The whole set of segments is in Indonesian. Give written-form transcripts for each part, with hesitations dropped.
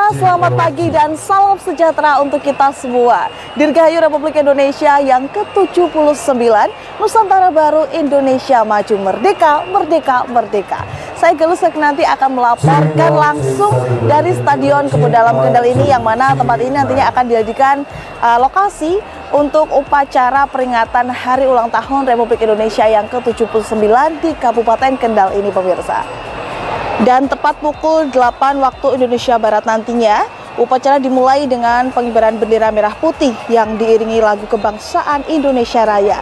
pemirsa, selamat pagi dan salam sejahtera untuk kita semua. Dirgahayu Republik Indonesia yang ke-79, Nusantara Baru, Indonesia Maju, Merdeka, Merdeka, Merdeka. Saya Gelus nanti akan melaporkan langsung dari Stadion Kebun Dalam Kendal ini, yang mana tempat ini nantinya akan dijadikan lokasi untuk upacara peringatan Hari Ulang Tahun Republik Indonesia yang ke-79 di Kabupaten Kendal ini, pemirsa. Dan tepat pukul 8 waktu Indonesia Barat nantinya, upacara dimulai dengan pengibaran bendera merah putih yang diiringi lagu kebangsaan Indonesia Raya.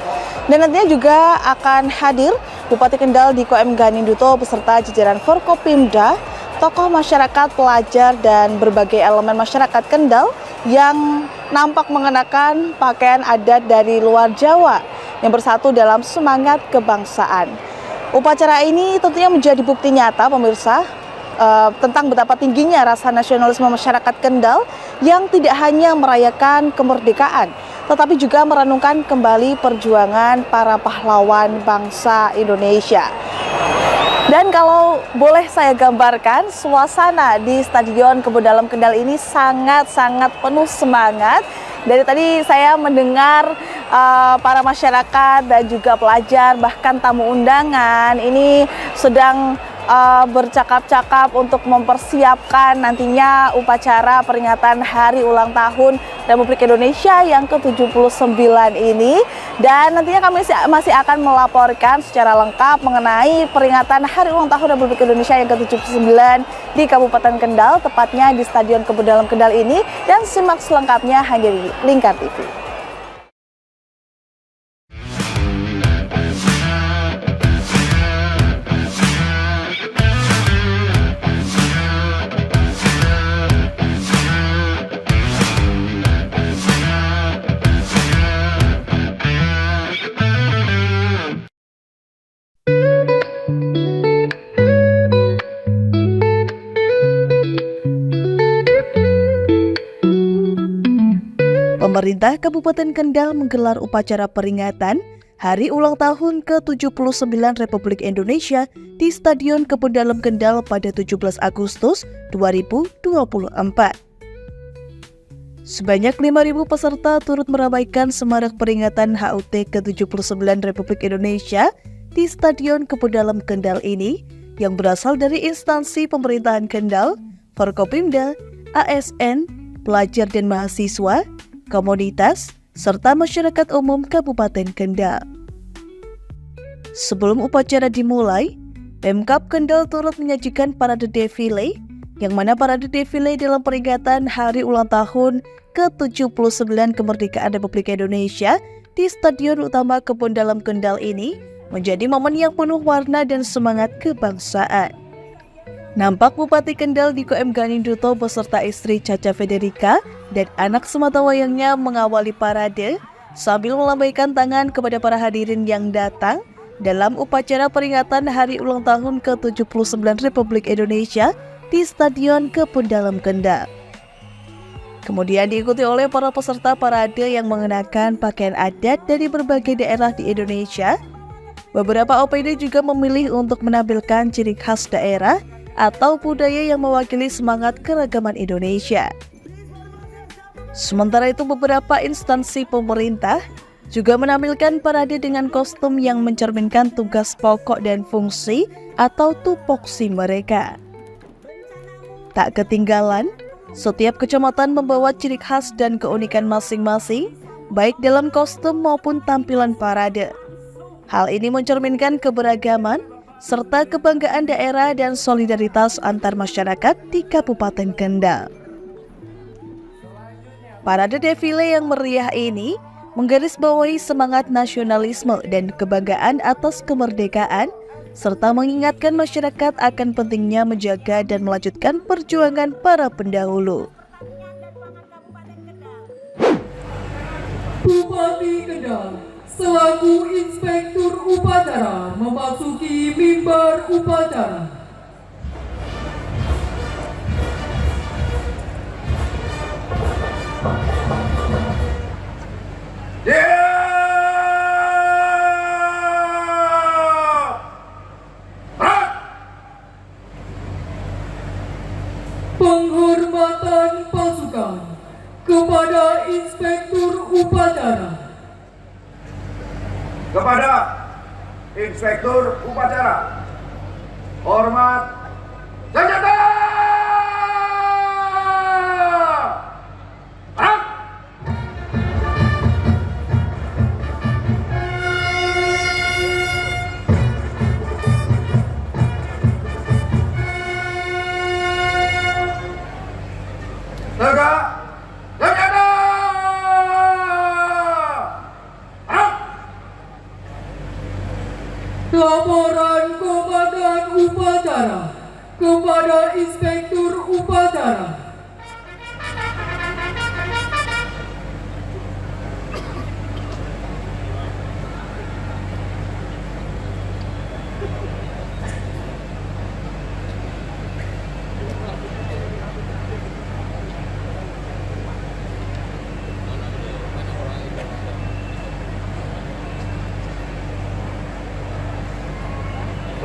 Dan nantinya juga akan hadir Bupati Kendal Diko M. Ganinduto beserta jajaran Forkopimda, tokoh masyarakat, pelajar, dan berbagai elemen masyarakat Kendal yang nampak mengenakan pakaian adat dari luar Jawa yang bersatu dalam semangat kebangsaan. Upacara ini tentunya menjadi bukti nyata, pemirsa, tentang betapa tingginya rasa nasionalisme masyarakat Kendal yang tidak hanya merayakan kemerdekaan, tetapi juga merenungkan kembali perjuangan para pahlawan bangsa Indonesia. Dan kalau boleh saya gambarkan, suasana di Stadion Kebun Dalam Kendal ini sangat-sangat penuh semangat. Dari tadi saya mendengar para masyarakat dan juga pelajar, bahkan tamu undangan ini sedang bercakap-cakap untuk mempersiapkan nantinya upacara peringatan Hari Ulang Tahun Republik Indonesia yang ke-79 ini. Dan nantinya kami masih akan melaporkan secara lengkap mengenai peringatan Hari Ulang Tahun Republik Indonesia yang ke-79 di Kabupaten Kendal, tepatnya di Stadion Kebun Dalam Kendal ini. Dan simak selengkapnya hanya di Lingkar TV. Pemerintah Kabupaten Kendal menggelar upacara peringatan Hari Ulang Tahun ke-79 Republik Indonesia di Stadion Kebun Dalam Kendal pada 17 Agustus 2024. Sebanyak 5.000 peserta turut meramaikan semarak peringatan HUT ke-79 Republik Indonesia di Stadion Kebun Dalam Kendal ini, yang berasal dari instansi pemerintahan Kendal, Forkopimda, ASN, pelajar dan mahasiswa, komunitas, serta masyarakat umum Kabupaten Kendal. Sebelum upacara dimulai, Pemkab Kendal turut menyajikan parade defile, yang mana parade defile dalam peringatan Hari Ulang Tahun ke-79 Kemerdekaan Republik Indonesia di Stadion Utama Kebun Dalam Kendal ini menjadi momen yang penuh warna dan semangat kebangsaan. Nampak Bupati Kendal Diko M. Ganinduto beserta istri Caca Federica dan anak sematawayangnya mengawali parade sambil melambaikan tangan kepada para hadirin yang datang dalam upacara peringatan Hari Ulang Tahun ke-79 Republik Indonesia di Stadion Kebun Dalam Kendal. Kemudian diikuti oleh para peserta parade yang mengenakan pakaian adat dari berbagai daerah di Indonesia. Beberapa OPD juga memilih untuk menampilkan ciri khas daerah atau budaya yang mewakili semangat keragaman Indonesia. Sementara itu, beberapa instansi pemerintah juga menampilkan parade dengan kostum yang mencerminkan tugas pokok dan fungsi atau tupoksi mereka. Tak ketinggalan, setiap kecamatan membawa ciri khas dan keunikan masing-masing, baik dalam kostum maupun tampilan parade. Hal ini mencerminkan keberagaman serta kebanggaan daerah dan solidaritas antar masyarakat di Kabupaten Kendal. Parade defile yang meriah ini menggarisbawahi semangat nasionalisme dan kebanggaan atas kemerdekaan, serta mengingatkan masyarakat akan pentingnya menjaga dan melanjutkan perjuangan para pendahulu. Bupati Kendal selaku Inspektur Upacara memasuki mimbar upacara. Penghormatan pasukan kepada Inspektur Upacara. Kepada Inspektur Upacara, hormat senjata! Arah! Tegak! Senjata! Arah! Laporan Komandan Upacara kepada Inspektur Upacara.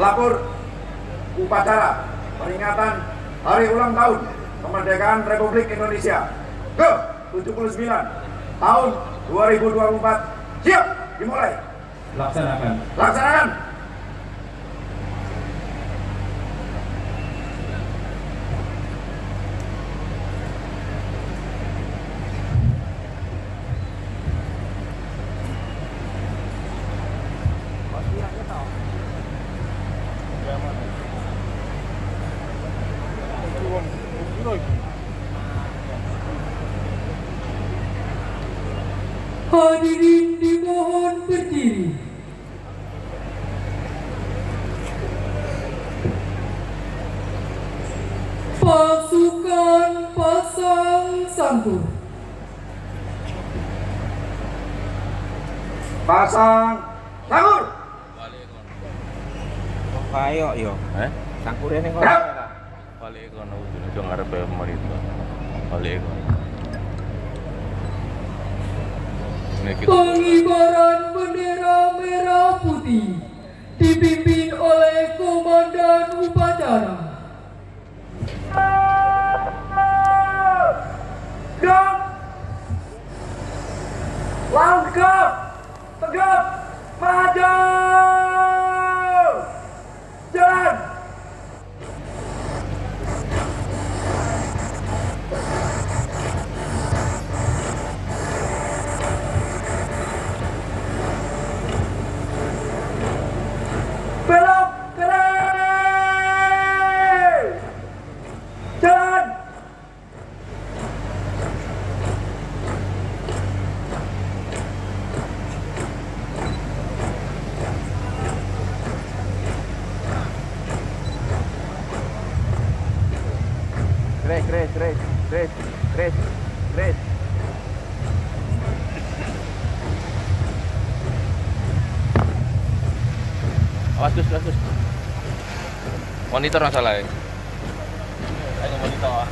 Lapor upacara peringatan Hari Ulang Tahun Kemerdekaan Republik Indonesia ke-79 tahun 2024 siap dimulai. Laksanakan. Laksanakan. Hadirin dimohon berdiri. Pasukan pasang sangkur. Pasang sangkur. Ayo yo. Sangkure ning kono. Siap. Balik kono ujung ujung ngarep pemerintah. Balik kono. Ini kita Pengibaran bendera merah putih dipimpin oleh Komandan Upacara. Siap. Langkah tegap maju. Jalan. Belok kiri. Jalan. Kres. awas Gus. Monitor masalah ya. Ayo monitor.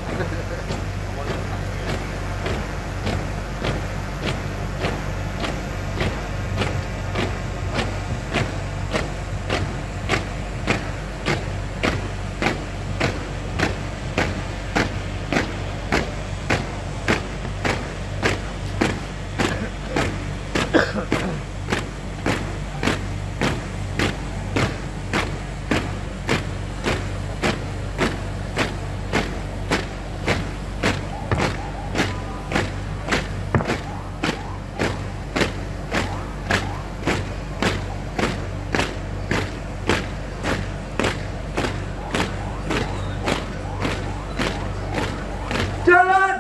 Jalan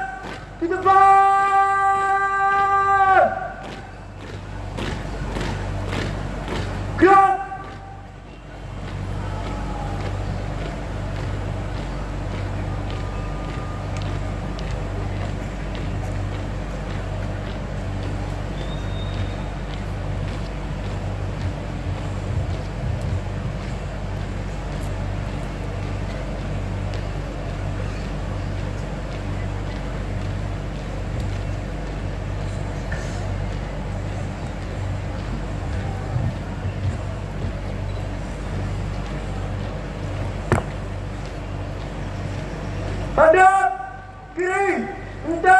di depan. Gerak. Hadap kiri, entah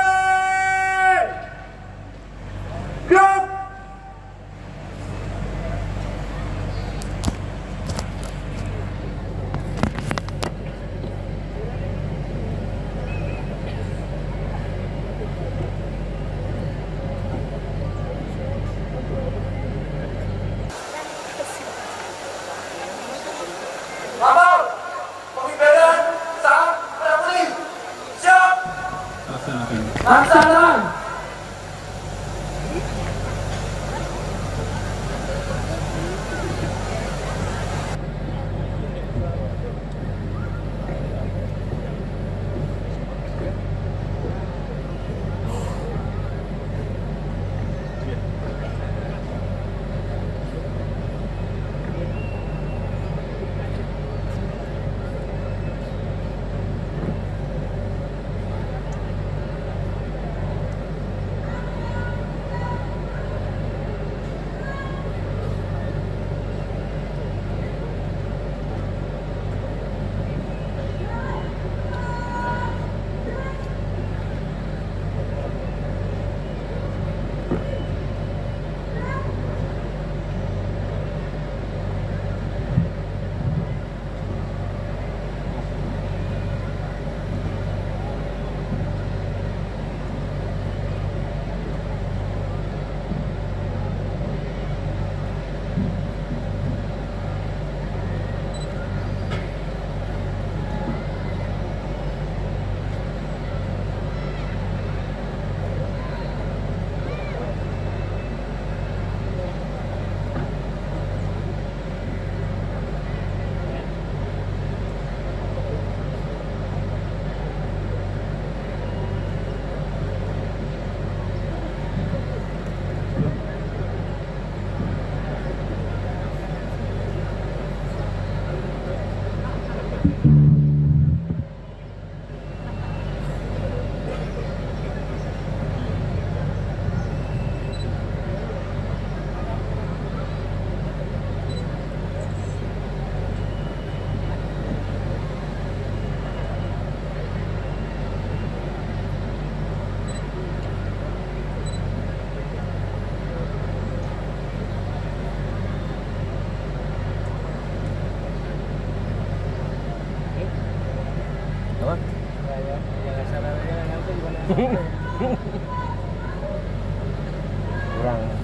Kurang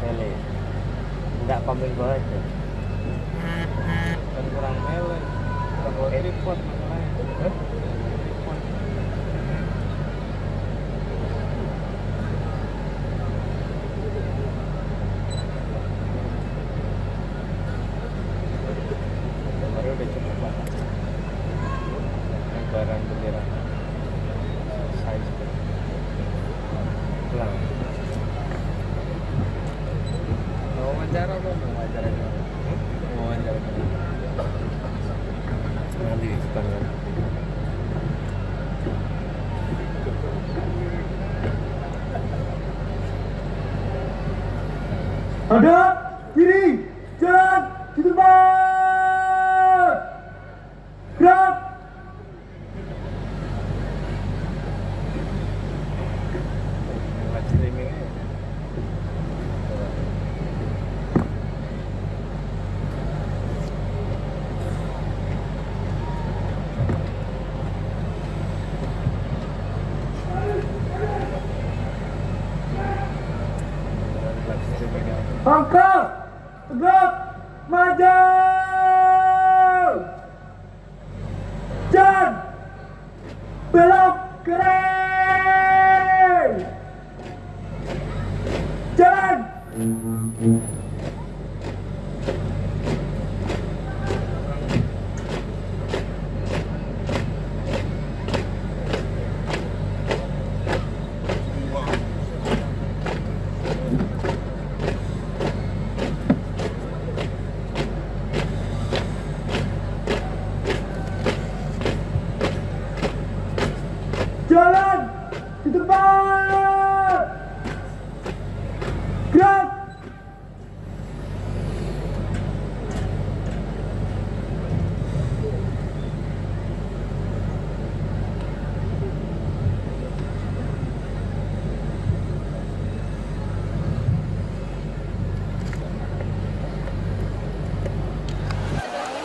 mele. Enggak komplain banget. Kan kurang mele. Kurang repot masalahnya. Kemarin udah cukup banget. Lebaran bendera. Size pulang. Mau wawancara apa? Mau wawancara apa? Mau wawancara apa? Nanti kan. Hadap kiri, jalan di depan. Gerak. Live streaming aja. Live streaming aja. Angkat, tegak, maju. Jalan, belok kiri. Jalan. Jalan di depan. Gerak.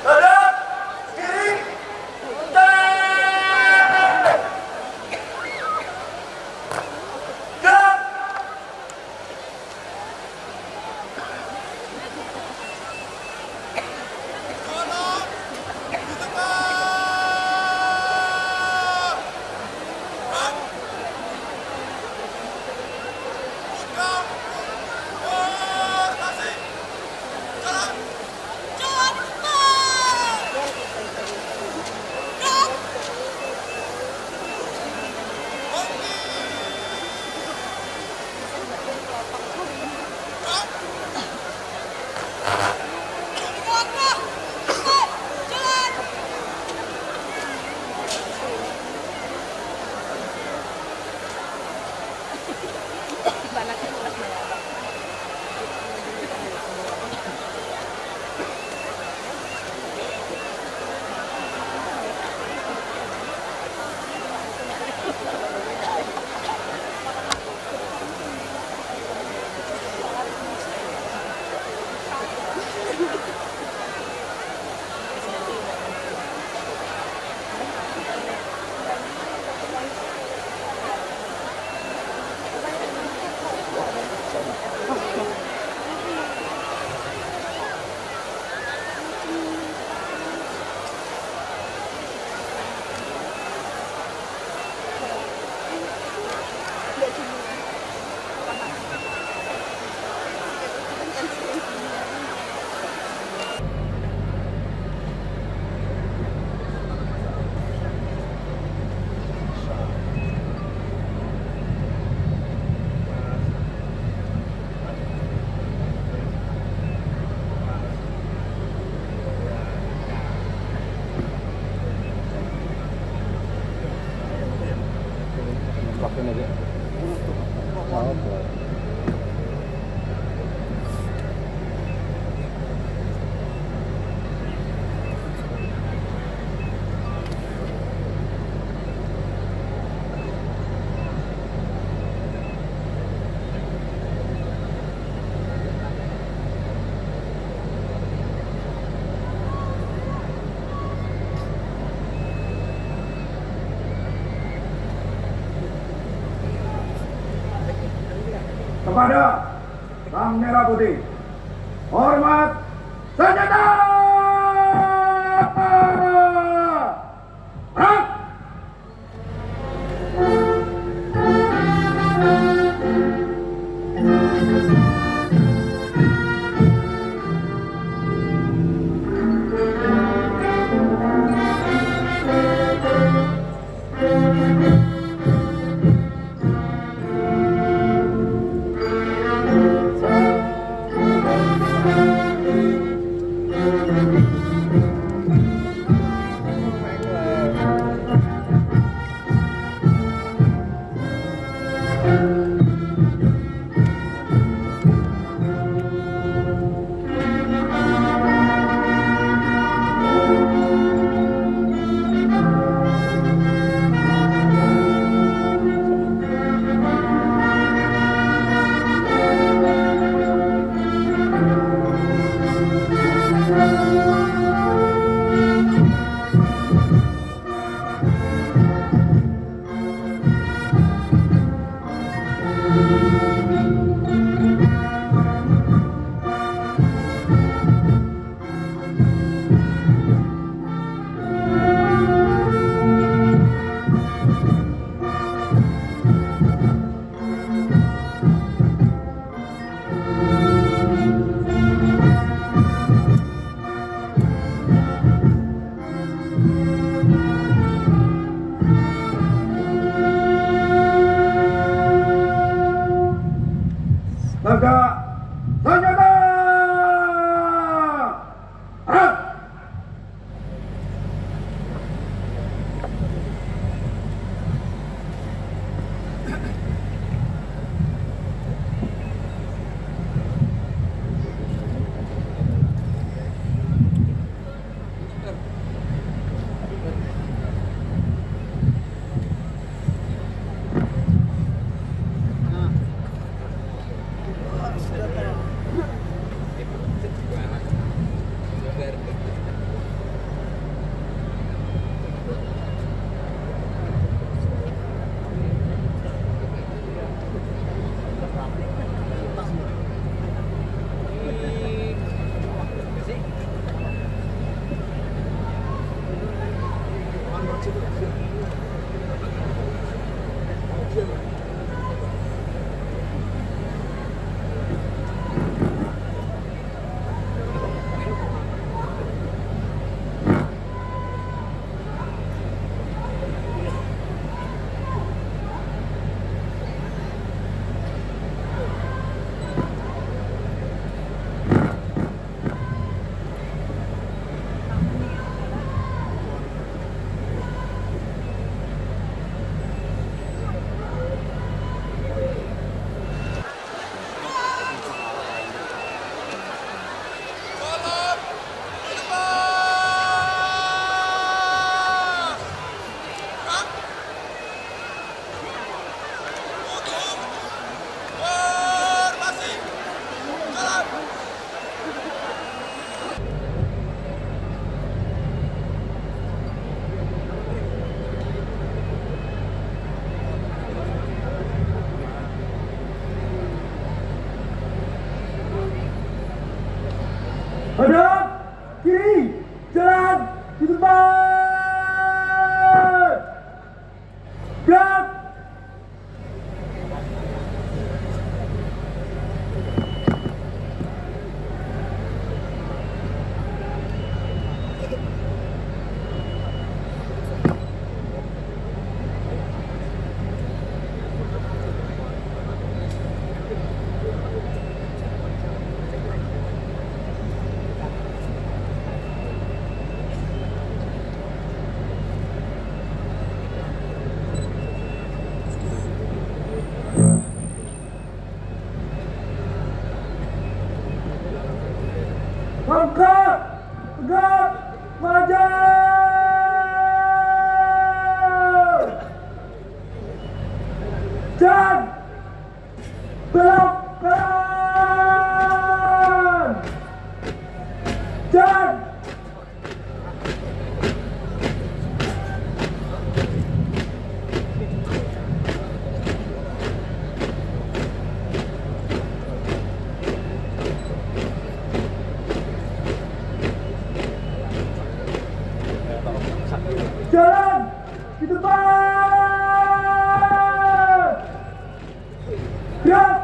Hadap kiri. Gerak. Pakai aja. Oh, boleh. kepada Sang Merah Putih. Hormat senjata! Perang! Tegak senjata! Perang! Hadap kiri, jalan di tempat. Gerak. Angkat, tegak, maju. Jangan belok kanan. Jangan. Jalan di depan. Gerak.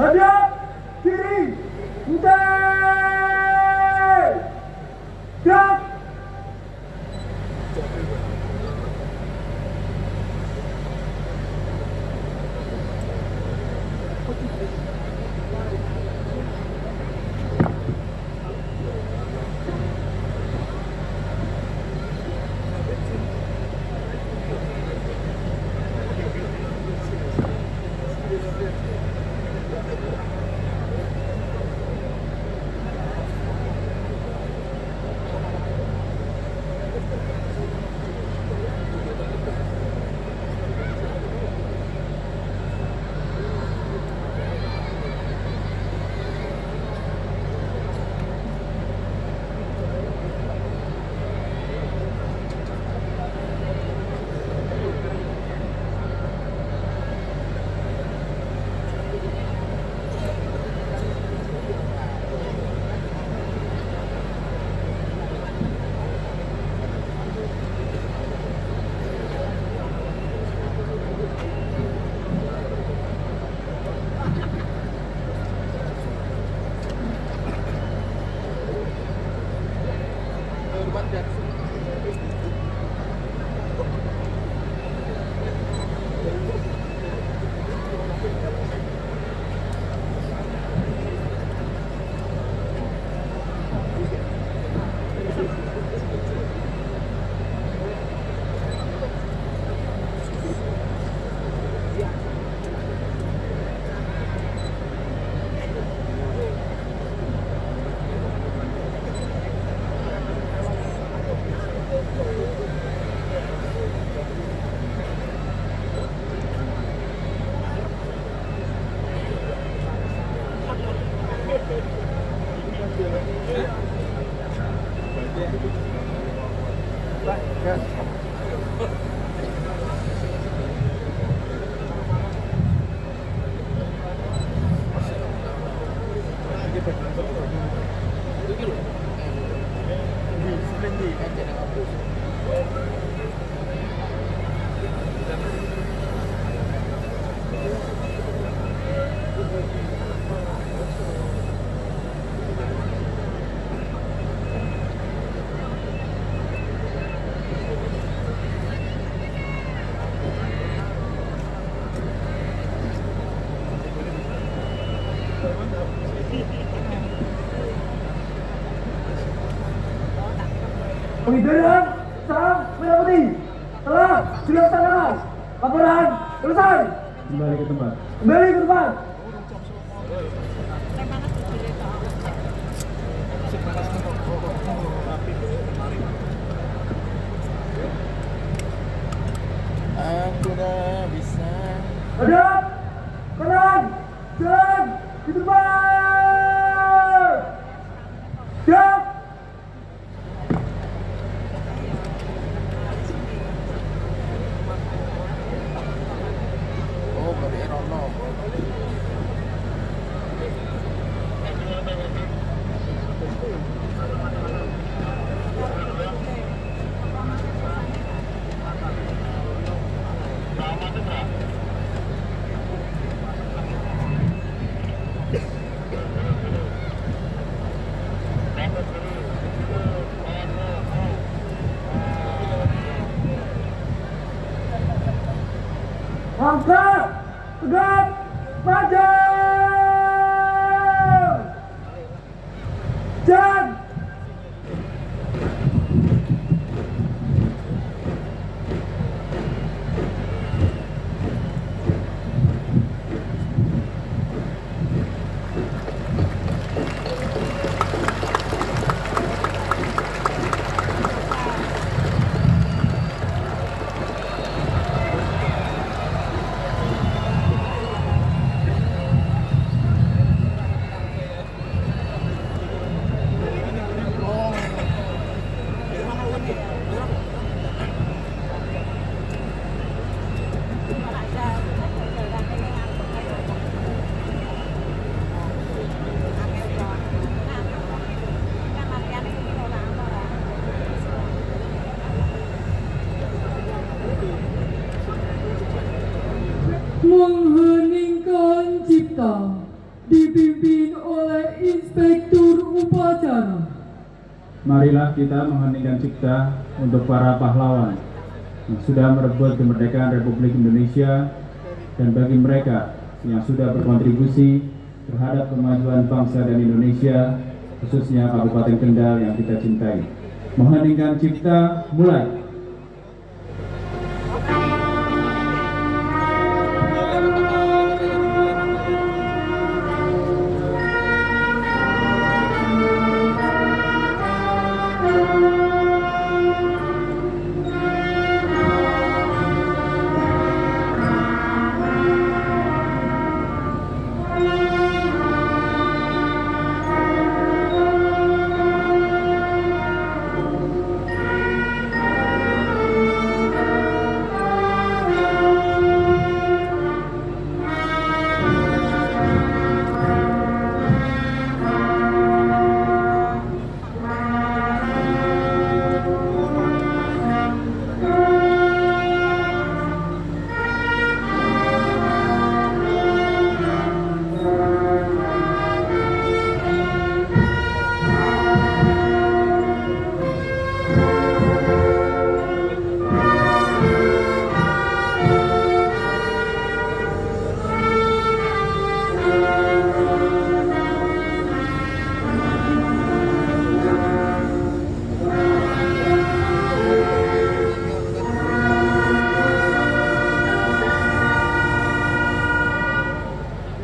Hadap kiri, mundur. Gerak. Penghidupan serang merah putih telah dilaksanakan. Laporan selesai. Kembali ke tempat. Kembali ke tempat. Aku dah bisa. Hadap, kanan, jalan di depan. Siap. Oh, beri Rono. Angkat, tegak, maju. Jangan. Mengheningkan cipta dipimpin oleh Inspektur Upacara. Marilah kita mengheningkan cipta untuk para pahlawan yang sudah merebut kemerdekaan Republik Indonesia dan bagi mereka yang sudah berkontribusi terhadap kemajuan bangsa dan Indonesia, khususnya Kabupaten Kendal yang kita cintai. Mengheningkan cipta, mulai.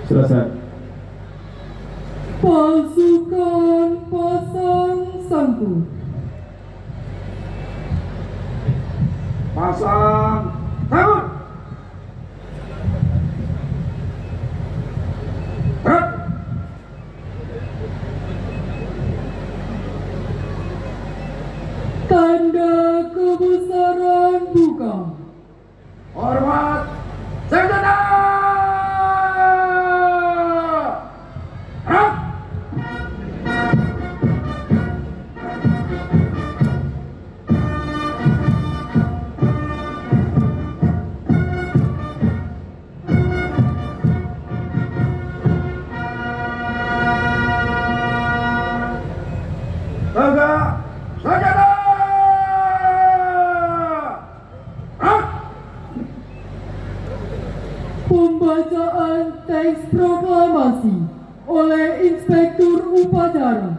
Selesai. Pasukan pasang sangkur. Pasang tangan. Gerak. Tanda kebesaran buka. Hormat senjata. Gerak. Tegak senjata. Gerak. Pembacaan teks proklamasi oleh Inspektur Upacara.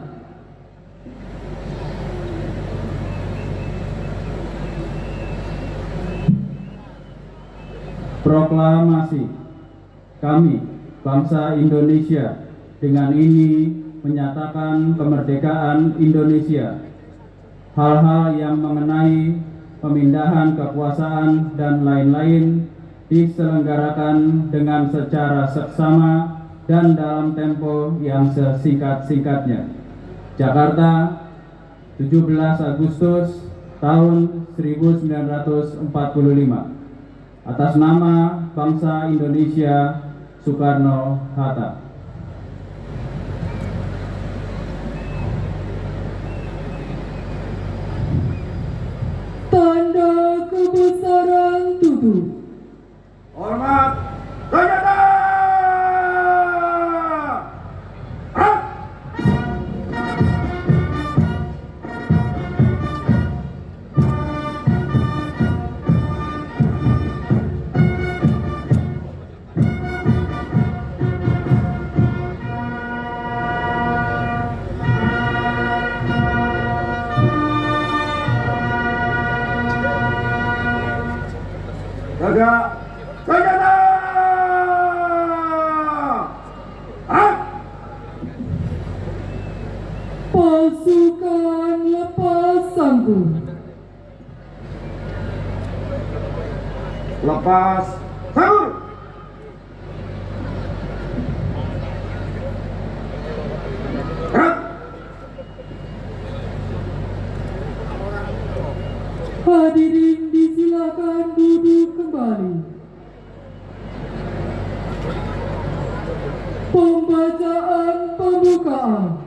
Proklamasi. Kami, bangsa Indonesia, dengan ini menyatakan kemerdekaan Indonesia. Hal-hal yang mengenai pemindahan kekuasaan dan lain-lain diselenggarakan dengan secara seksama dan dalam tempo yang sesingkat-singkatnya. Jakarta, 17 Agustus tahun 1945. Atas nama bangsa Indonesia, Soekarno-Hatta. Tanda kebesaran tutup. Hormat senjata. Gerak. Jaga senjata. Pasukan lepas sangkut. Lepas sahur. Hadirin disilakan duduk kembali. Pembacaan pembukaan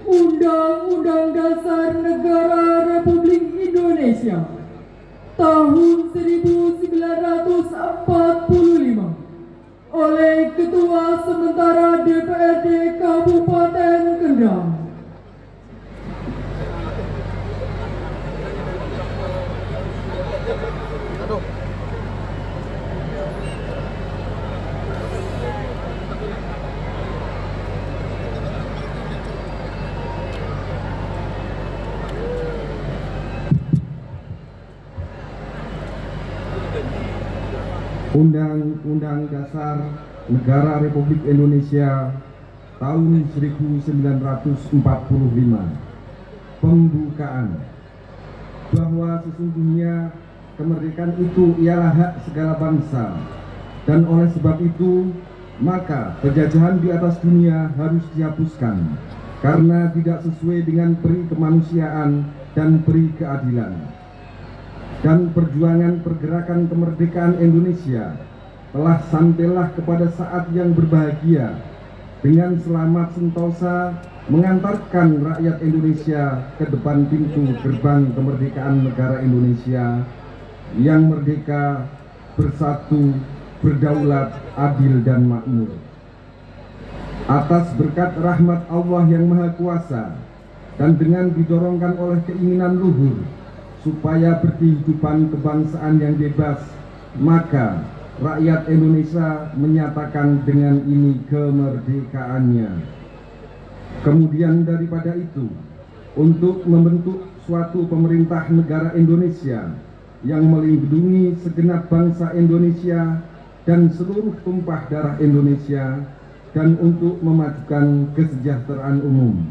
Undang-Undang Dasar Negara Republik Indonesia tahun 1945 oleh Ketua Sementara DPRD Kabupaten Kendal. Undang-Undang Dasar Negara Republik Indonesia tahun 1945. Pembukaan. Bahwa sesungguhnya kemerdekaan itu ialah hak segala bangsa, dan oleh sebab itu maka penjajahan di atas dunia harus dihapuskan karena tidak sesuai dengan peri kemanusiaan dan peri keadilan. Dan perjuangan pergerakan kemerdekaan Indonesia telah sampailah kepada saat yang berbahagia dengan selamat sentosa mengantarkan rakyat Indonesia ke depan pintu gerbang kemerdekaan negara Indonesia yang merdeka, bersatu, berdaulat, adil dan makmur. Atas berkat rahmat Allah yang Maha Kuasa dan dengan didorongkan oleh keinginan luhur supaya berkehidupan kebangsaan yang bebas, maka rakyat Indonesia menyatakan dengan ini kemerdekaannya. Kemudian daripada itu, untuk membentuk suatu pemerintah negara Indonesia yang melindungi segenap bangsa Indonesia dan seluruh tumpah darah Indonesia, dan untuk memajukan kesejahteraan umum,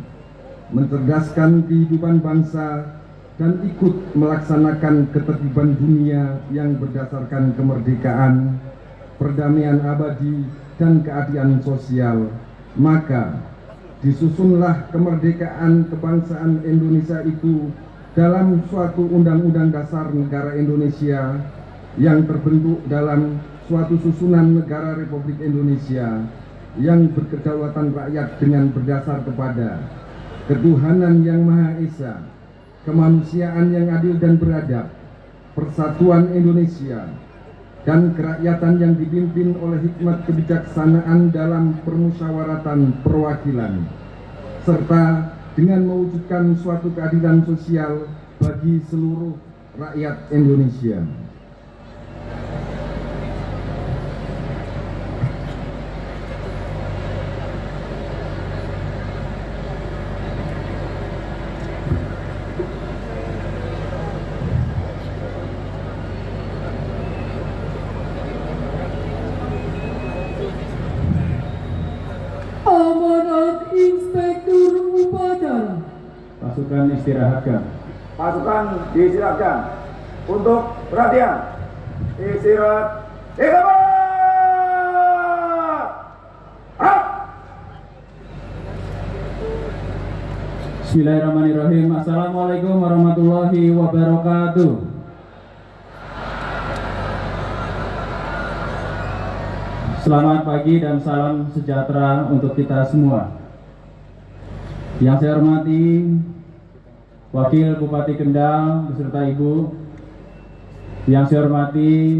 mencerdaskan kehidupan bangsa, dan ikut melaksanakan ketertiban dunia yang berdasarkan kemerdekaan, perdamaian abadi, dan keadilan sosial, maka disusunlah kemerdekaan kebangsaan Indonesia itu dalam suatu Undang-Undang Dasar Negara Indonesia yang terbentuk dalam suatu susunan negara Republik Indonesia yang berkedaulatan rakyat dengan berdasar kepada ketuhanan yang Maha Esa, kemanusiaan yang adil dan beradab, persatuan Indonesia, dan kerakyatan yang dipimpin oleh hikmat kebijaksanaan dalam permusyawaratan perwakilan, serta dengan mewujudkan suatu keadilan sosial bagi seluruh rakyat Indonesia. Amanat Inspektur Upacara. Pasukan istirahatkan. Pasukan diistirahatkan. Untuk perhatian, istirahat di tempat. Bismillahirrahmanirrahim. Assalamualaikum warahmatullahi wabarakatuh. Selamat pagi dan salam sejahtera untuk kita semua. Yang saya hormati Wakil Bupati Kendal beserta Ibu. Yang saya hormati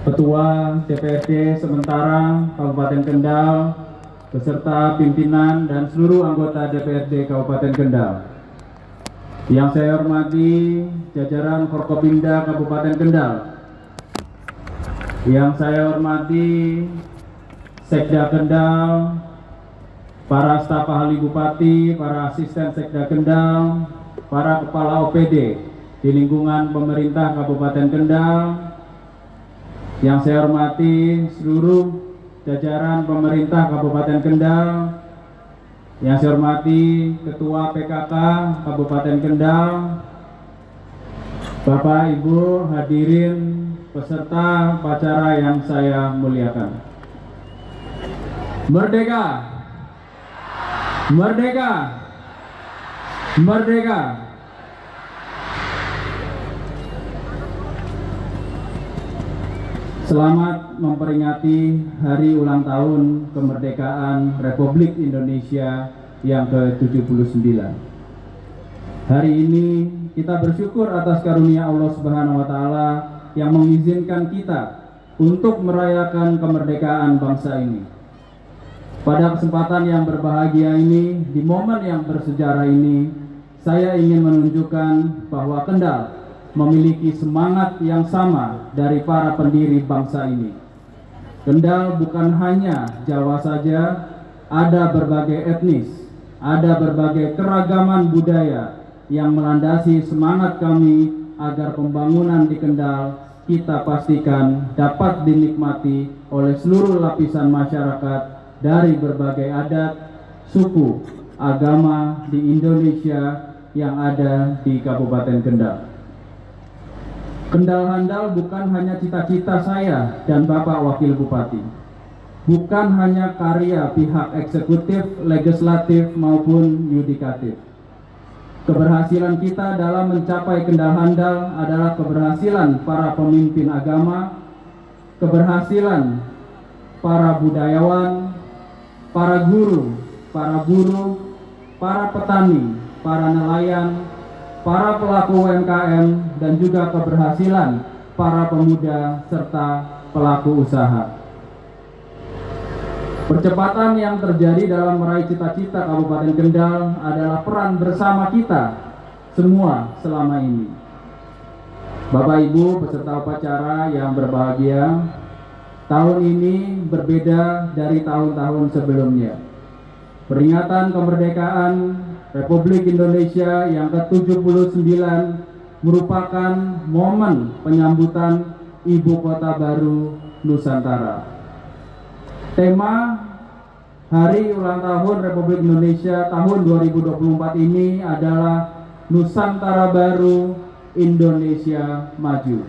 Ketua DPRD sementara Kabupaten Kendal beserta pimpinan dan seluruh anggota DPRD Kabupaten Kendal. Yang saya hormati jajaran Forkopimda Kabupaten Kendal. Yang saya hormati Sekda Kendal, para staf ahli Bupati, para asisten Sekda Kendal, para kepala OPD di lingkungan pemerintah Kabupaten Kendal, Yang saya hormati seluruh jajaran pemerintah Kabupaten Kendal, yang saya hormati Ketua PKK Kabupaten Kendal, Bapak Ibu hadirin peserta upacara yang saya muliakan. Merdeka! Merdeka! Merdeka! Selamat memperingati hari ulang tahun kemerdekaan Republik Indonesia yang ke-79. Hari ini kita bersyukur atas karunia Allah Subhanahu wa taala yang mengizinkan kita untuk merayakan kemerdekaan bangsa ini. Pada kesempatan yang berbahagia ini, di momen yang bersejarah ini, saya ingin menunjukkan bahwa Kendal memiliki semangat yang sama dari para pendiri bangsa ini. Kendal bukan hanya Jawa saja, ada berbagai etnis, ada berbagai keragaman budaya yang melandasi semangat kami agar pembangunan di Kendal kita pastikan dapat dinikmati oleh seluruh lapisan masyarakat dari berbagai adat, suku, agama di Indonesia yang ada di Kabupaten Kendal. Kendal Handal bukan hanya cita-cita saya dan Bapak Wakil Bupati, bukan hanya karya pihak eksekutif, legislatif maupun yudikatif. Keberhasilan kita dalam mencapai Kendal Handal adalah keberhasilan para pemimpin agama, keberhasilan para budayawan, para guru, para petani, para nelayan, para pelaku UMKM, dan juga keberhasilan para pemuda serta pelaku usaha. Percepatan yang terjadi dalam meraih cita-cita Kabupaten Kendal adalah peran bersama kita semua selama ini. Bapak Ibu peserta upacara yang berbahagia, tahun ini berbeda dari tahun-tahun sebelumnya. Peringatan kemerdekaan Republik Indonesia yang ke-79 merupakan momen penyambutan Ibu Kota Baru Nusantara. Tema Hari Ulang Tahun Republik Indonesia tahun 2024 ini adalah Nusantara Baru, Indonesia Maju.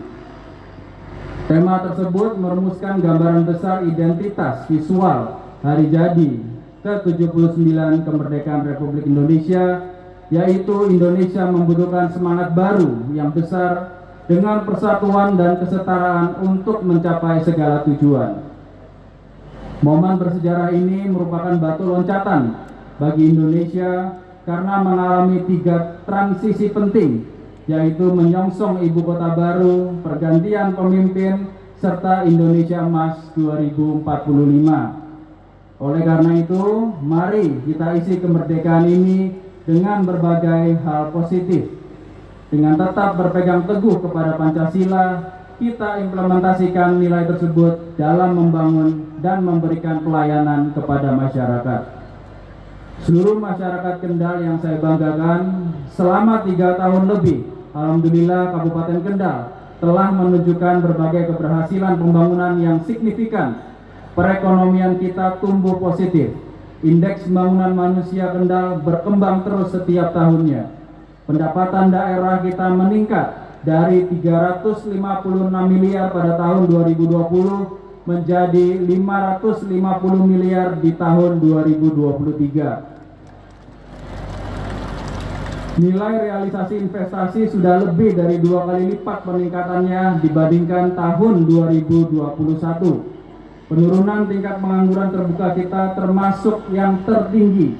Tema tersebut merumuskan gambaran besar identitas visual hari jadi ke-79 kemerdekaan Republik Indonesia, yaitu Indonesia membutuhkan semangat baru yang besar dengan persatuan dan kesetaraan untuk mencapai segala tujuan. Momen bersejarah ini merupakan batu loncatan bagi Indonesia karena mengalami 3 transisi penting, yaitu menyongsong Ibu Kota Baru, pergantian pemimpin, serta Indonesia Emas 2045. Oleh karena itu, mari kita isi kemerdekaan ini dengan berbagai hal positif. Dengan tetap berpegang teguh kepada Pancasila, kita implementasikan nilai tersebut dalam membangun dan memberikan pelayanan kepada masyarakat. Seluruh masyarakat Kendal yang saya banggakan, selama 3 tahun lebih, alhamdulillah Kabupaten Kendal telah menunjukkan berbagai keberhasilan pembangunan yang signifikan. Perekonomian kita tumbuh positif. Indeks pembangunan manusia Kendal berkembang terus setiap tahunnya. Pendapatan daerah kita meningkat dari 356 miliar pada tahun 2020 menjadi 550 miliar di tahun 2023. Nilai realisasi investasi sudah lebih dari 2 kali lipat peningkatannya dibandingkan tahun 2021. Penurunan tingkat pengangguran terbuka kita termasuk yang tertinggi.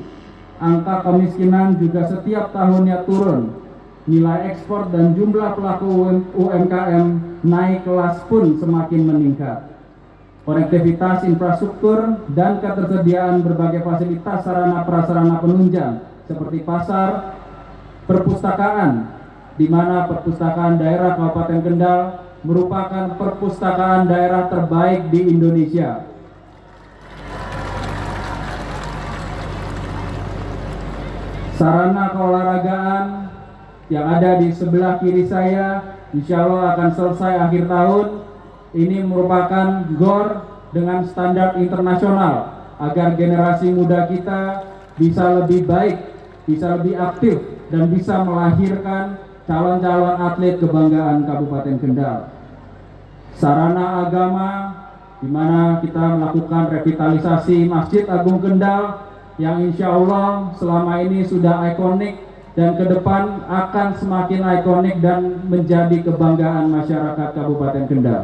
Angka kemiskinan juga setiap tahunnya turun. Nilai ekspor dan jumlah pelaku UMKM naik kelas pun semakin meningkat. Konektivitas infrastruktur dan ketersediaan berbagai fasilitas sarana prasarana penunjang seperti pasar, perpustakaan, di mana perpustakaan daerah Kabupaten Kendal merupakan perpustakaan daerah terbaik di Indonesia. Sarana keolahragaan yang ada di sebelah kiri saya insya Allah akan selesai akhir tahun. ini merupakan GOR dengan standar internasional agar generasi muda kita bisa lebih baik, bisa lebih aktif, dan bisa melahirkan calon-calon atlet kebanggaan Kabupaten Kendal. Sarana agama di mana kita melakukan revitalisasi Masjid Agung Kendal yang insya Allah selama ini sudah ikonik dan ke depan akan semakin ikonik dan menjadi kebanggaan masyarakat Kabupaten Kendal.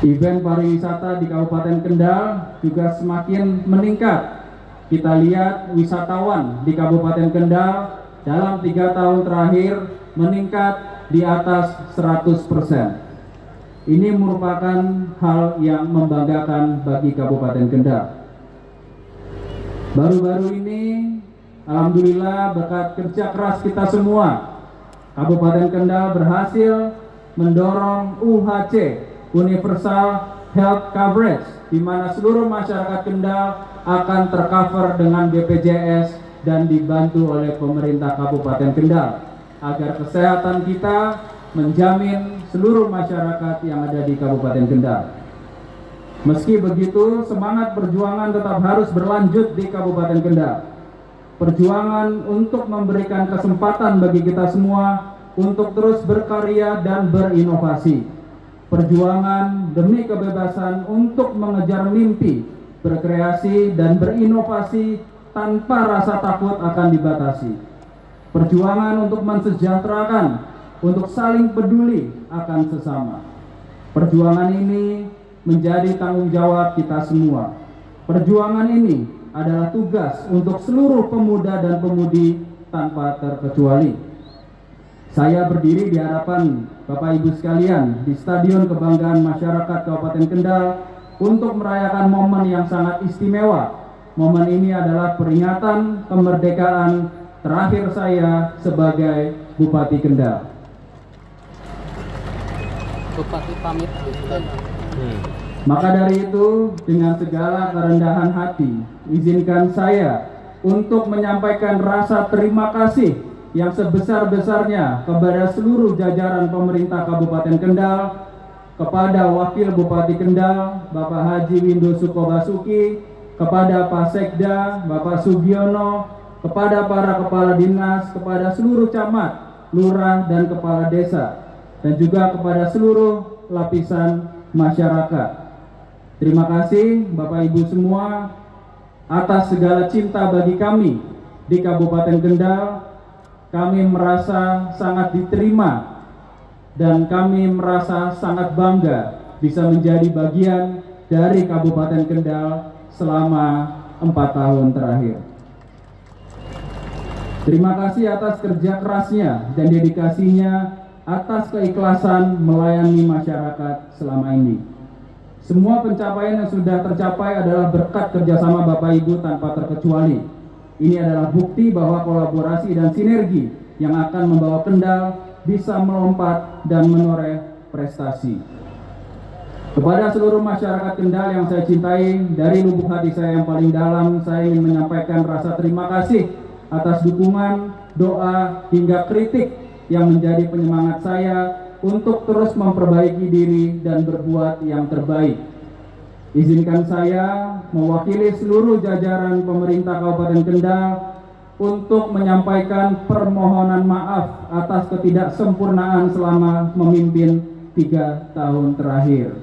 Event pariwisata di Kabupaten Kendal juga semakin meningkat. Kita lihat wisatawan di Kabupaten Kendal dalam 3 tahun terakhir meningkat di atas 100%. Ini merupakan hal yang membanggakan bagi Kabupaten Kendal. Baru-baru ini, alhamdulillah berkat kerja keras kita semua, Kabupaten Kendal berhasil mendorong UHC, Universal Health Coverage, di mana seluruh masyarakat Kendal akan tercover dengan BPJS dan dibantu oleh pemerintah Kabupaten Kendal agar kesehatan kita menjamin seluruh masyarakat yang ada di Kabupaten Kendal. Meski begitu, semangat perjuangan tetap harus berlanjut di Kabupaten Kendal. Perjuangan untuk memberikan kesempatan bagi kita semua untuk terus berkarya dan berinovasi. Perjuangan demi kebebasan untuk mengejar mimpi, berkreasi dan berinovasi tanpa rasa takut akan dibatasi. Perjuangan untuk mensejahterakan, untuk saling peduli akan sesama. Perjuangan ini menjadi tanggung jawab kita semua. Perjuangan ini adalah tugas untuk seluruh pemuda dan pemudi tanpa terkecuali. Saya berdiri di hadapan Bapak Ibu sekalian di Stadion Kebanggaan Masyarakat Kabupaten Kendal untuk merayakan momen yang sangat istimewa. Momen ini adalah peringatan kemerdekaan terakhir saya sebagai Bupati Kendal. Bupati pamit. Maka dari itu, dengan segala kerendahan hati, izinkan saya untuk menyampaikan rasa terima kasih yang sebesar-besarnya kepada seluruh jajaran pemerintah Kabupaten Kendal, kepada Wakil Bupati Kendal, Bapak Haji Windo Sukobasuki, kepada Pak Sekda, Bapak Sugiono, kepada para kepala dinas, kepada seluruh camat, lurah, dan kepala desa, dan juga kepada seluruh lapisan masyarakat. Terima kasih Bapak Ibu semua atas segala cinta bagi kami di Kabupaten Kendal. Kami merasa sangat diterima dan kami merasa sangat bangga bisa menjadi bagian dari Kabupaten Kendal selama 4 tahun terakhir. Terima kasih atas kerja kerasnya dan dedikasinya, atas keikhlasan melayani masyarakat selama ini. Semua pencapaian yang sudah tercapai adalah berkat kerjasama Bapak Ibu tanpa terkecuali. Ini adalah bukti bahwa kolaborasi dan sinergi yang akan membawa Kendal bisa melompat dan menoreh prestasi. Kepada seluruh masyarakat Kendal yang saya cintai, dari lubuk hati saya yang paling dalam, saya ingin menyampaikan rasa terima kasih atas dukungan, doa, hingga kritik yang menjadi penyemangat saya untuk terus memperbaiki diri dan berbuat yang terbaik. Izinkan saya mewakili seluruh jajaran pemerintah Kabupaten Kendal untuk menyampaikan permohonan maaf atas ketidaksempurnaan selama memimpin 3 tahun terakhir.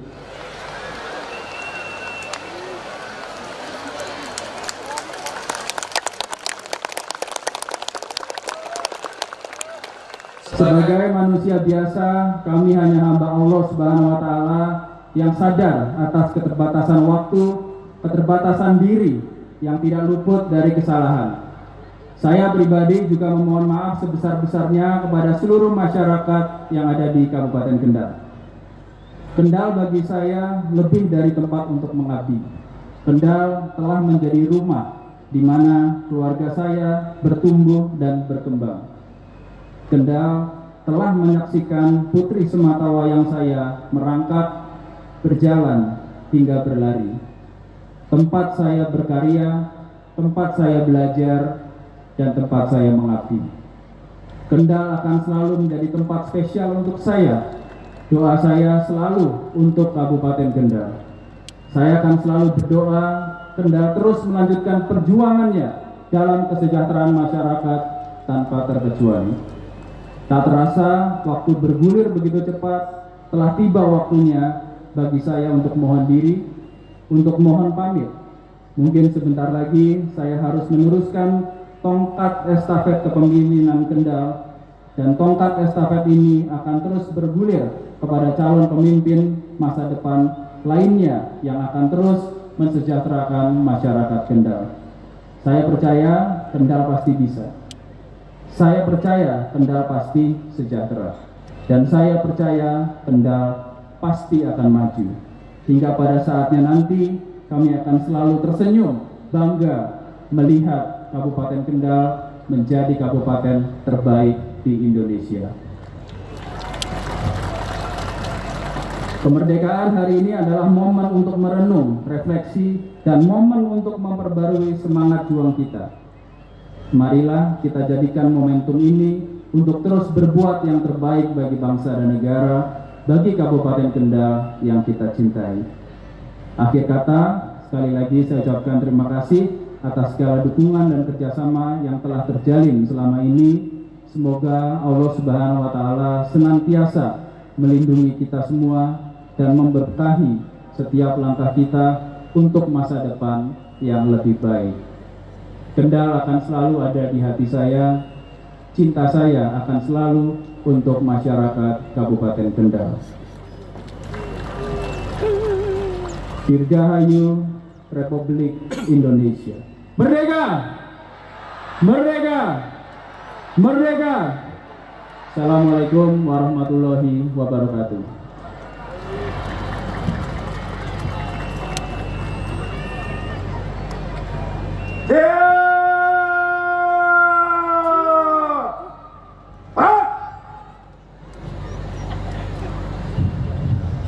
Sebagai manusia biasa, kami hanya hamba Allah Subhanahu wa Ta'ala yang sadar atas keterbatasan waktu, keterbatasan diri yang tidak luput dari kesalahan. Saya pribadi juga memohon maaf sebesar-besarnya kepada seluruh masyarakat yang ada di Kabupaten Kendal. Kendal bagi saya lebih dari tempat untuk mengabdi. Kendal telah menjadi rumah di mana keluarga saya bertumbuh dan berkembang. Kendal telah menyaksikan putri sematawayang saya merangkak, berjalan, hingga berlari. Tempat saya berkarya, tempat saya belajar, dan tempat saya mengabdi. Kendal akan selalu menjadi tempat spesial untuk saya, Doa saya selalu untuk Kabupaten Kendal. Saya akan selalu berdoa Kendal terus melanjutkan perjuangannya dalam kesejahteraan masyarakat tanpa terkecuali. Tak terasa waktu bergulir begitu cepat, telah tiba waktunya bagi saya untuk mohon diri, untuk mohon pamit. Mungkin sebentar lagi saya harus meneruskan tongkat estafet kepemimpinan Kendal, dan tongkat estafet ini akan terus bergulir kepada calon pemimpin masa depan lainnya yang akan terus mensejahterakan masyarakat Kendal. Saya percaya Kendal pasti bisa. Saya percaya Kendal pasti sejahtera. Dan saya percaya Kendal pasti akan maju. Hingga pada saatnya nanti kami akan selalu tersenyum, bangga melihat Kabupaten Kendal menjadi kabupaten terbaik di Indonesia. Kemerdekaan hari ini adalah momen untuk merenung, refleksi, dan momen untuk memperbarui semangat juang kita. Marilah kita jadikan momentum ini untuk terus berbuat yang terbaik bagi bangsa dan negara, bagi Kabupaten Kendal yang kita cintai. Akhir kata, sekali lagi saya ucapkan terima kasih atas segala dukungan dan kerjasama yang telah terjalin selama ini. Semoga Allah Subhanahu wa Ta'ala senantiasa melindungi kita semua dan memberkahi setiap langkah kita untuk masa depan yang lebih baik. Kendal akan selalu ada di hati saya, cinta saya akan selalu untuk masyarakat Kabupaten Kendal. Dirgahayu Republik Indonesia. Merdeka! Merdeka! Merdeka! Assalamualaikum warahmatullahi wabarakatuh.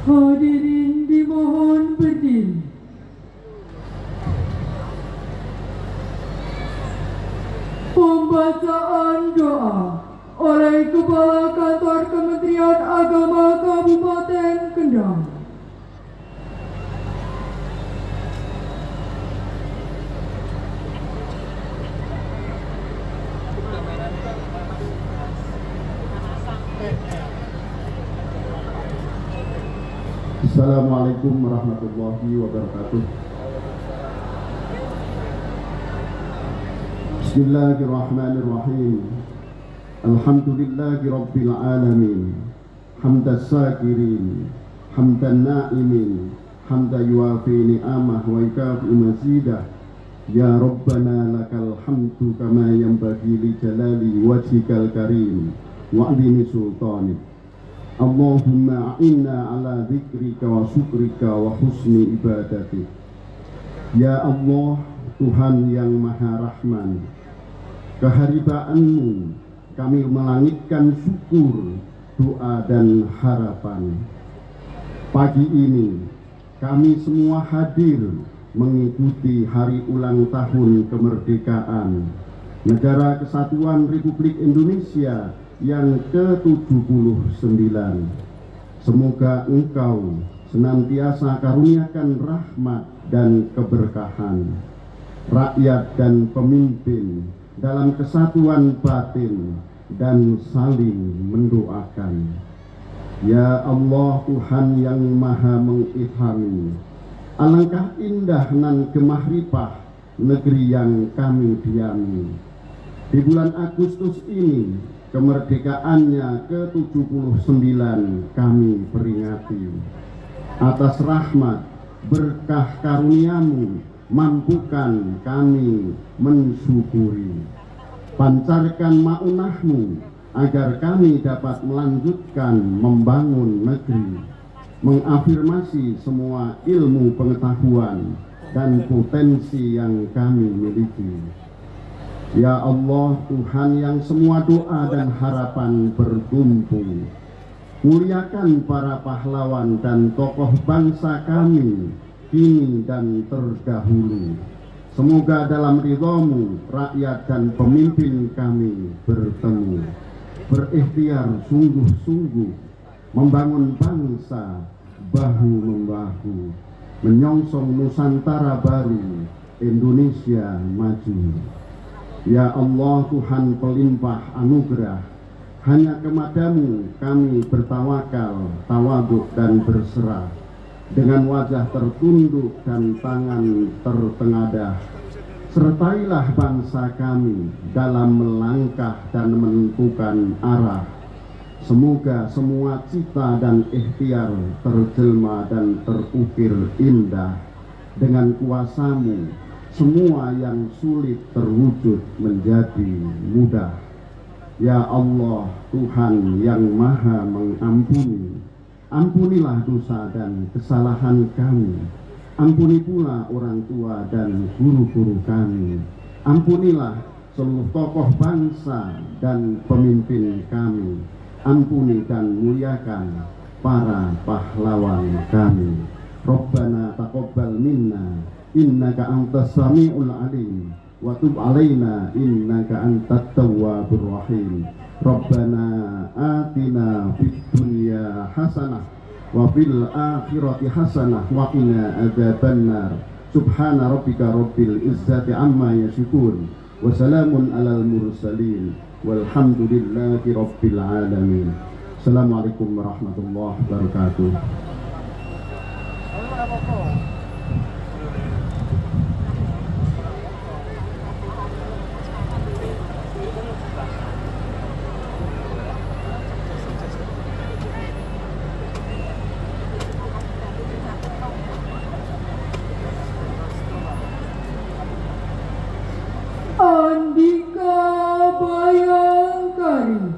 Hadirin dimohon berdiri. Pembacaan doa oleh Kepala Kantor Kementerian Agama Kabupaten Kendal. Assalamualaikum warahmatullahi wabarakatuh. Bismillahirrahmanirrahim. Alhamdulillahi rabbil alamin. Hamdas sakirin, hamdan na'imin, hamda yuafi ni'amah wa ikafi mazidah. Ya Rabbana lakal hamdu kama yanbaghi li jalali wajhikal karim wa 'azimi sultanik. Allahumma a'inna ala dzikrika wa syukrika wa husni ibadatik. Ya Allah, Tuhan yang Maha Rahman, keharibaanmu kami melangitkan syukur, doa dan harapan. Pagi ini kami semua hadir mengikuti hari ulang tahun kemerdekaan Negara Kesatuan Republik Indonesia yang ke-79. Semoga Engkau senantiasa karuniakan rahmat dan keberkahan, rakyat dan pemimpin dalam kesatuan batin dan saling mendoakan. Ya Allah, Tuhan yang Maha mengilhami, alangkah indah nan gemahripah negeri yang kami diami. Di bulan Agustus ini, kemerdekaannya ke-79 kami peringati. Atas rahmat, berkah karuniamu, mampukan kami mensyukuri. Pancarkan ma'unahmu, agar kami dapat melanjutkan membangun negeri, mengafirmasi semua ilmu pengetahuan dan potensi yang kami miliki. Ya Allah, Tuhan yang semua doa dan harapan bertumpu, muliakan para pahlawan dan tokoh bangsa kami kini dan terdahulu. Semoga dalam ridhamu rakyat dan pemimpin kami bertemu, berikhtiar sungguh-sungguh membangun bangsa bahu-membahu, menyongsong Nusantara baru, Indonesia maju. Ya Allah, Tuhan pelimpah anugerah, hanya kepadamu kami bertawakal, tawaduk dan berserah. Dengan wajah tertunduk dan tangan tertengadah, sertailah bangsa kami dalam melangkah dan menentukan arah. Semoga semua cita dan ikhtiar terjelma dan terukir indah. Dengan kuasamu, semua yang sulit terwujud menjadi mudah. Ya Allah, Tuhan yang maha mengampuni, ampunilah dosa dan kesalahan kami. Ampuni pula orang tua dan guru-guru kami. Ampunilah seluruh tokoh bangsa dan pemimpin kami. Ampuni dan muliakan para pahlawan kami. Rabbana taqabbal minna innaka antas samiul alim wa tub alaina innaka antat tawwabur rahim. Rabbana atina fid dunya hasanah wa fil akhirati hasanah wa qina adzabannar. Subhana rabbika rabbil izzati amma yasifun wa salamun alal mursalin walhamdulillahi rabbil alamin. Assalamualaikum warahmatullahi wabarakatuh. Andika Bayangkari.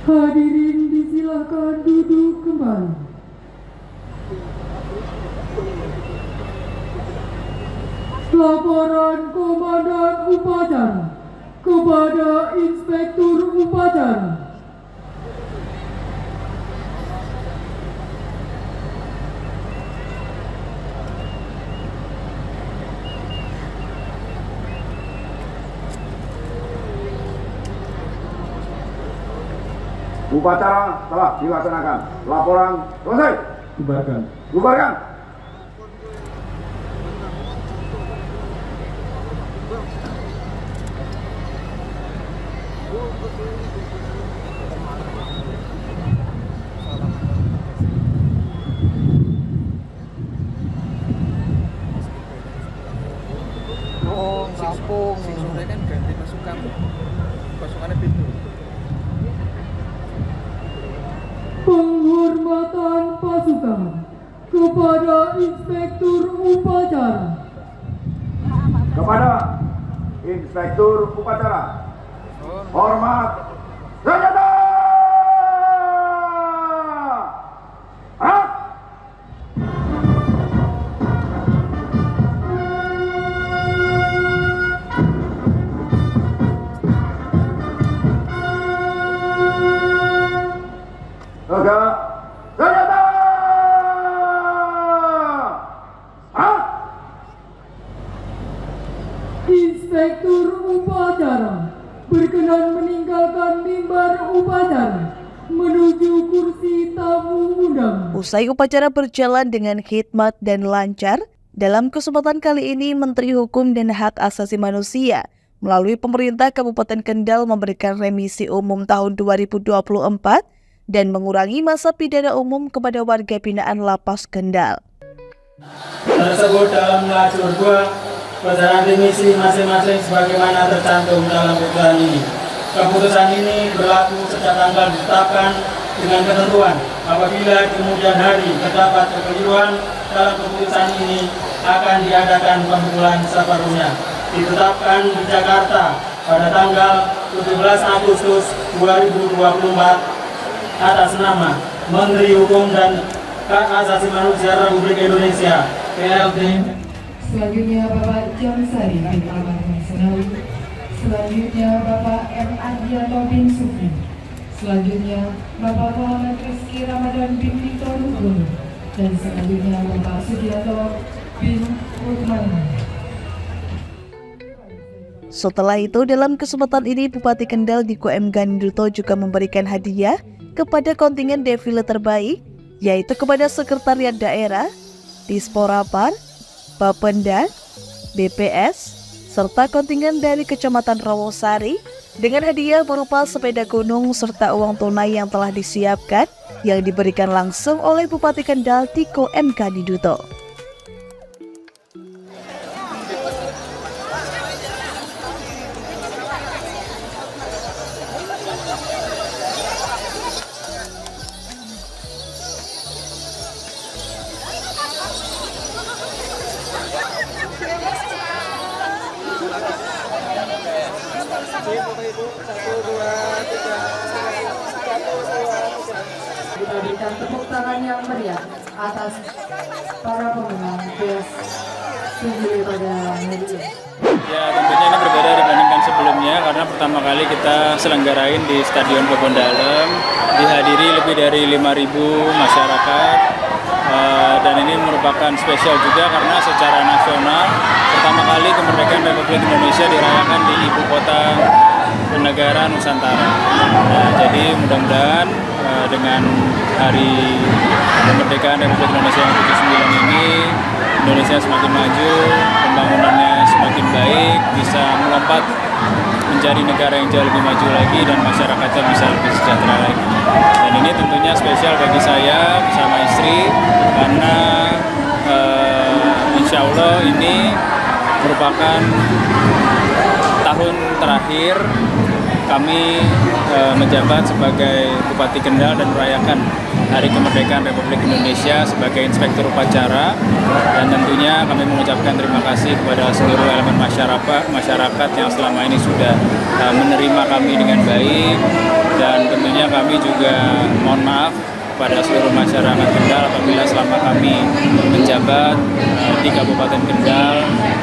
Hadirin disilakan duduk kembali. Laporan Komandan Upacara kepada Inspektur Upacara. Upacara telah dilaksanakan. Laporan selesai. Bubarkan. Bubarkan. Lampung, sore kan ganti pasukannya pintu. Penghormatan pasukan kepada Inspektur Upacara. Kepada Inspektur Upacara. Hormat senjata. Arah. Tegak senjata. Arah. Inspektur Upacara berkenan meninggalkan mimbar upacara menuju kursi tamu undangan. Usai upacara berjalan dengan khidmat dan lancar, dalam kesempatan kali ini Menteri Hukum dan Hak Asasi Manusia melalui pemerintah Kabupaten Kendal memberikan remisi umum tahun 2024 dan mengurangi masa pidana umum kepada warga binaan Lapas Kendal. Tersebut dalam lajur 2 besaran remisi masing-masing sebagaimana tercantum dalam putusan ini. Keputusan ini berlaku sejak tanggal ditetapkan dengan ketentuan apabila di kemudian hari terdapat kekeliruan dalam keputusan ini akan diadakan pembukulan sepenuhnya. Ditetapkan di Jakarta pada tanggal 17 Agustus 2024 atas nama Menteri Hukum dan Hak Asasi Manusia Republik Indonesia PLT. Selanjutnya Bapak Jamsari bin Ahmad Senawi. Selanjutnya Bapak M. Adianto bin Sufi. Selanjutnya Bapak Muhammad Rizky Ramadan bin Victor Hugo. Dan selanjutnya Bapak Sugianto bin Uthman. Setelah itu, dalam kesempatan ini Bupati Kendal Diko M. Ganduto juga memberikan hadiah kepada kontingen defile terbaik, yaitu kepada Sekretariat Daerah, Disporapar, Bapenda, BPS, serta kontingen dari Kecamatan Rawosari dengan hadiah berupa sepeda gunung serta uang tunai yang telah disiapkan yang diberikan langsung oleh Bupati Kendal Diko M. Ganduto. Kita berikan tepuk tangan yang meriah atas para pemenang Best Single pada hari ini. Ya, tentunya ini berbeda dibandingkan sebelumnya karena pertama kali kita selenggarain di Stadion Kebon Dalem, dihadiri lebih dari 5.000 masyarakat. Dan ini merupakan spesial juga karena secara nasional pertama kali kemerdekaan Republik Indonesia dirayakan di ibu kota negara Nusantara. Jadi mudah-mudahan dengan hari kemerdekaan Republik Indonesia yang ke-79 ini Indonesia semakin maju, pembangunannya semakin baik, bisa melompat menjadi negara yang jauh lebih maju lagi dan masyarakatnya bisa lebih sejahtera lagi. Dan ini tentunya spesial bagi saya bersama istri karena insya Allah ini merupakan tahun terakhir kami menjabat sebagai Bupati Kendal dan merayakan Hari Kemerdekaan Republik Indonesia sebagai Inspektur Upacara, dan tentunya kami mengucapkan terima kasih kepada seluruh elemen masyarakat yang selama ini sudah menerima kami dengan baik, dan tentunya kami juga mohon maaf kepada seluruh masyarakat Kendal apabila selama kami menjabat di Kabupaten Kendal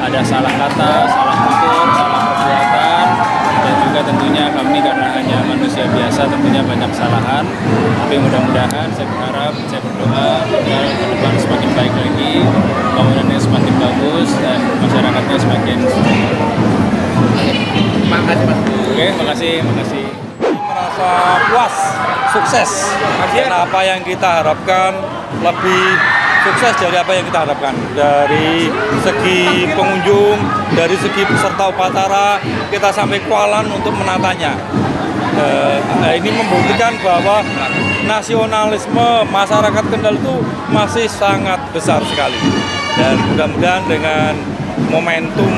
ada salah kata, salah tutur, salah perbuatan, dan juga tentunya kami karena hanya manusia biasa tentunya banyak kesalahan. Tapi mudah-mudahan saya berharap, saya berdoa Kendal ke depan semakin baik lagi, bangunannya semakin bagus dan masyarakatnya semakin Oke, makasih. Merasa puas, sukses. Karena apa yang kita harapkan lebih sukses dari apa yang kita harapkan. Dari segi pengunjung, dari segi peserta upacara, kita sampai kualan untuk menatanya. Ini membuktikan bahwa nasionalisme masyarakat Kendal itu masih sangat besar sekali. Dan mudah-mudahan dengan momentum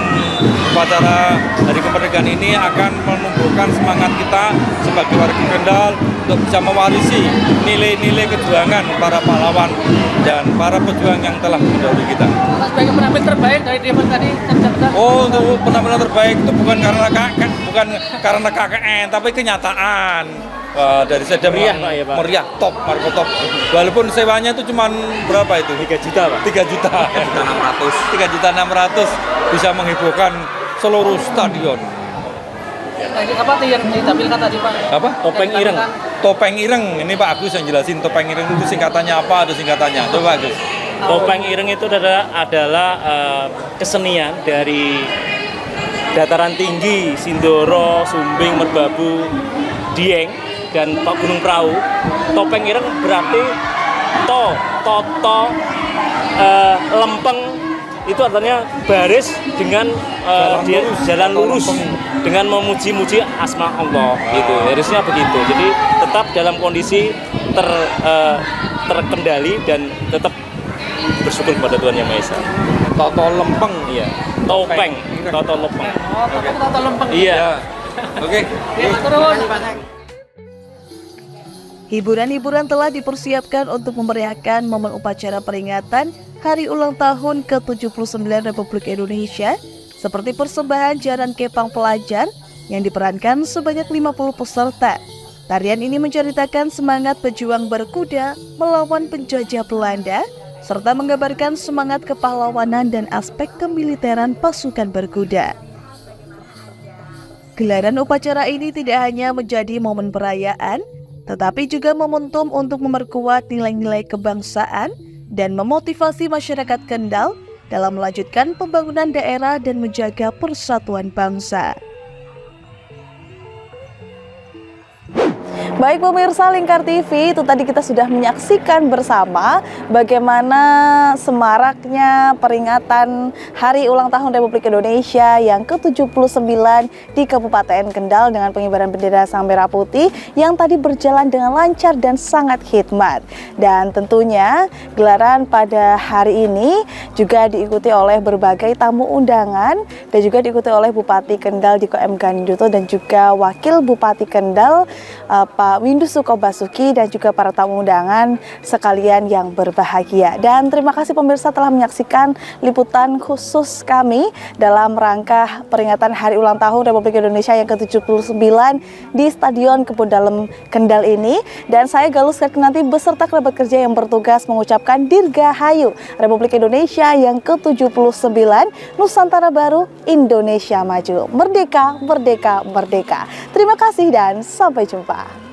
upacara Hari Kemerdekaan ini akan menumbuhkan semangat kita sebagai warga Kendal untuk bisa mewarisi nilai-nilai kejuangan para pahlawan dan para pejuang yang telah mendahului kita. Sebagai penampil terbaik dari event tadi, Oh, untuk penampilan terbaik itu bukan karena KKN, tapi kenyataan. Dari saya meriah, top, Marco top. Walaupun sewanya itu cuma berapa itu? 3 juta, Pak. 3 juta. 3.600.000 bisa menghebohkan seluruh stadion. Apa yang ditampilkan tadi, Pak? Apa? Topeng ireng. Ini Pak Agus yang jelasin topeng ireng itu singkatannya apa? Ada singkatannya. Coba Agus. Topeng ireng itu adalah kesenian dari dataran tinggi Sindoro, Sumbing, Merbabu, Dieng, dan Gunung Prau. Topeng ireng berarti toto, lempeng, itu artinya baris dengan jalan lurus dengan memuji-muji asma Allah, gitu. Harusnya begitu. Jadi tetap dalam kondisi terkendali dan tetap bersyukur kepada Tuhan Yang Maha Esa. Toto lempeng, iya. Topeng, toto lempeng. Toto lempeng. Iya. Oke. Hiburan-hiburan telah dipersiapkan untuk memeriahkan momen upacara peringatan Hari Ulang Tahun ke-79 Republik Indonesia, seperti persembahan jaran kepang pelajar yang diperankan sebanyak 50 peserta. Tarian ini menceritakan semangat pejuang berkuda melawan penjajah Belanda, serta menggambarkan semangat kepahlawanan dan aspek kemiliteran pasukan berkuda. Gelaran upacara ini tidak hanya menjadi momen perayaan, tetapi juga momentum untuk memperkuat nilai-nilai kebangsaan dan memotivasi masyarakat Kendal dalam melanjutkan pembangunan daerah dan menjaga persatuan bangsa. Baik pemirsa Lingkar TV, itu tadi kita sudah menyaksikan bersama bagaimana semaraknya peringatan Hari Ulang Tahun Republik Indonesia yang ke-79 di Kabupaten Kendal dengan pengibaran bendera Sang Merah Putih yang tadi berjalan dengan lancar dan sangat hikmat. Dan tentunya gelaran pada hari ini juga diikuti oleh berbagai tamu undangan dan juga diikuti oleh Bupati Kendal Diko M. Ganinduto dan juga Wakil Bupati Kendal Pak Windu Sukobasuki dan juga para tamu undangan sekalian yang berbahagia. Dan terima kasih pemirsa telah menyaksikan liputan khusus kami dalam rangka peringatan Hari Ulang Tahun Republik Indonesia yang ke-79 di Stadion Kebun Dalem Kendal ini. Dan saya Galus Karkinanti beserta kerabat kerja yang bertugas mengucapkan Dirgahayu Republik Indonesia yang ke-79, Nusantara Baru, Indonesia Maju. Merdeka, merdeka, merdeka. Terima kasih dan sampai jumpa.